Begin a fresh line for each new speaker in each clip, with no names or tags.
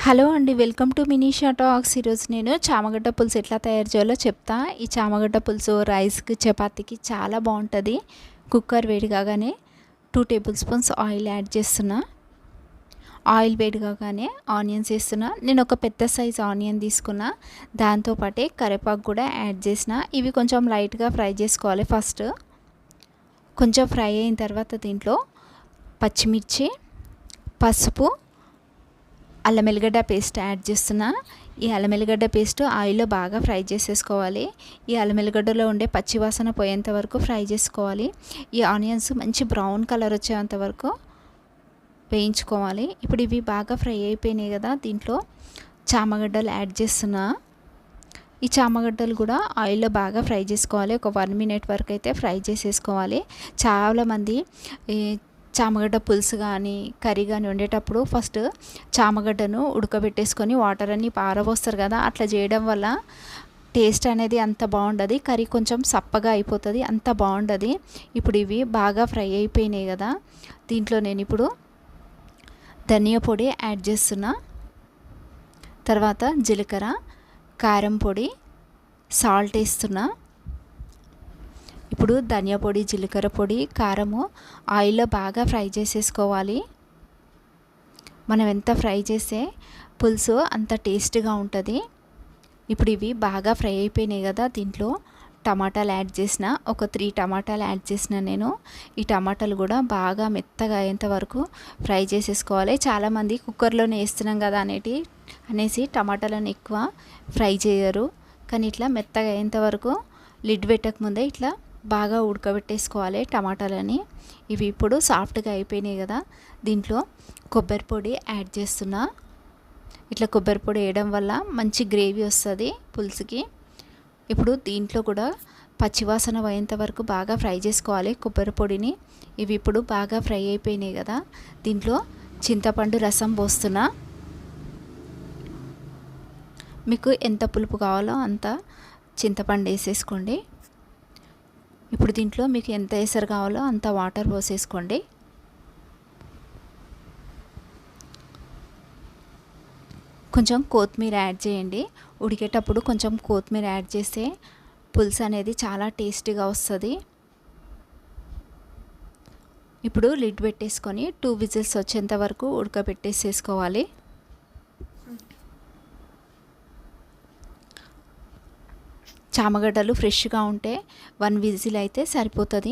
Hello అండి, welcome to మినీషా talks. ఈరోజు నేను చామగడ్డ పులుసు ఎట్లా తయారు చేయాలో చెప్తా. ఈ చామగడ్డ పులుసు రైస్కి, చపాతీకి చాలా బాగుంటుంది. కుక్కర్ వేడి కాగానే 2 టేబుల్ స్పూన్స్ ఆయిల్ యాడ్ చేస్తున్నా. ఆయిల్ వేడి కాగానే ఆనియన్స్ వేస్తున్నా. నేను ఒక పెద్ద సైజ్ ఆనియన్ తీసుకున్నా. దాంతోపాటే కరివేపాకు కూడా యాడ్ చేసిన. ఇవి కొంచెం లైట్గా ఫ్రై చేసుకోవాలి. ఫస్ట్ కొంచెం ఫ్రై అయిన తర్వాత దీంట్లో పచ్చిమిర్చి, పసుపు, అల్లం ఎల్లిగడ్డ పేస్ట్ యాడ్ చేస్తున్నా. ఈ అల్లం ఎల్లిగడ్డ పేస్ట్ ఆయిల్లో బాగా ఫ్రై చేసేసుకోవాలి. ఈ అల్లం ఎల్లిగడ్డలో ఉండే పచ్చివాసన పోయేంత వరకు ఫ్రై చేసుకోవాలి. ఈ ఆనియన్స్ మంచి బ్రౌన్ కలర్ వచ్చేంత వరకు వేయించుకోవాలి. ఇప్పుడు ఇవి బాగా ఫ్రై అయిపోయినాయి కదా, దీంట్లో చామగడ్డలు యాడ్ చేస్తున్నా. ఈ చామగడ్డలు కూడా ఆయిల్లో బాగా ఫ్రై చేసుకోవాలి. ఒక 1 మినిట్ వరకు అయితే ఫ్రై చేసేసుకోవాలి. చాలామంది చామగడ్డ పులుసు కానీ కర్రీ కానీ వండేటప్పుడు ఫస్ట్ చామగడ్డను ఉడకబెట్టేసుకొని వాటర్ అన్నీ పారబోస్తారు కదా. అట్లా చేయడం వల్ల టేస్ట్ అనేది అంత బాగుండదు. కర్రీ కొంచెం సప్పగా అయిపోతుంది, అంత బాగుండదు. ఇప్పుడు ఇవి బాగా ఫ్రై అయిపోయినాయి కదా, దీంట్లో నేను ఇప్పుడు ధనియా పొడి యాడ్ చేస్తున్నా. తర్వాత జీలకర్ర, కారం పొడి, సాల్ట్ వేస్తున్నా. ఇప్పుడు ధనియా పొడి, జీలకర్ర పొడి, కారము ఆయిల్లో బాగా ఫ్రై చేసేసుకోవాలి. మనం ఎంత ఫ్రై చేస్తే పులుసు అంత టేస్ట్గా ఉంటుంది. ఇప్పుడు ఇవి బాగా ఫ్రై అయిపోయినాయి కదా, దీంట్లో టమాటాలు యాడ్ చేసిన. ఒక 3 టమాటాలు యాడ్ చేసిన నేను. ఈ టమాటాలు కూడా బాగా మెత్తగా అయ్యేంత వరకు ఫ్రై చేసేసుకోవాలి. చాలామంది కుక్కర్లోనే వేస్తున్నాం కదా అనేసి టమాటాలను ఎక్కువ ఫ్రై చేయరు. కానీ ఇట్లా మెత్తగా అయ్యేంత వరకు లిడ్ పెట్టకముందే ఇట్లా బాగా ఉడకబెట్టేసుకోవాలి టమాటాలని. ఇవి ఇప్పుడు సాఫ్ట్గా అయిపోయినాయి కదా, దీంట్లో కొబ్బరి పొడి యాడ్ చేస్తున్నా. ఇట్లా కొబ్బరి పొడి వేయడం వల్ల మంచి గ్రేవీ వస్తుంది పులుసుకి. ఇప్పుడు దీంట్లో కూడా పచ్చివాసన పోయేంత వరకు బాగా ఫ్రై చేసుకోవాలి కొబ్బరి పొడిని. ఇవి ఇప్పుడు బాగా ఫ్రై అయిపోయినాయి కదా, దీంట్లో చింతపండు రసం పోస్తున్నా. మీకు ఎంత పులుపు కావాలో అంత చింతపండు వేసేసుకోండి. ఇప్పుడు దీంట్లో మీకు ఎంత ఎసరు కావాలో అంత వాటర్ పోసేసుకోండి. కొంచెం కొత్తిమీర యాడ్ చేయండి. ఉడికేటప్పుడు కొంచెం కొత్తిమీర యాడ్ చేస్తే పులుసు అనేది చాలా టేస్టీగా వస్తుంది. ఇప్పుడు లిడ్ పెట్టేసుకొని 2 విజిల్స్ వచ్చేంత వరకు ఉడకబెట్టేసేసుకోవాలి. చామగడ్డలు ఫ్రెష్గా ఉంటే 1 విజిల్ అయితే సరిపోతుంది.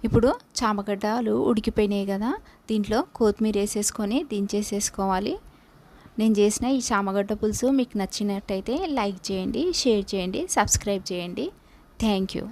ఇప్పుడు చామగడ్డలు ఉడికిపోయినాయి కదా, దీంట్లో కొత్తిమీర వేసేసుకొని దించేసేసుకోవాలి. నేను చేసిన ఈ చామగడ్డ పులుసు మీకు నచ్చినట్టయితే లైక్ చేయండి, షేర్ చేయండి, సబ్స్క్రైబ్ చేయండి. Thank you.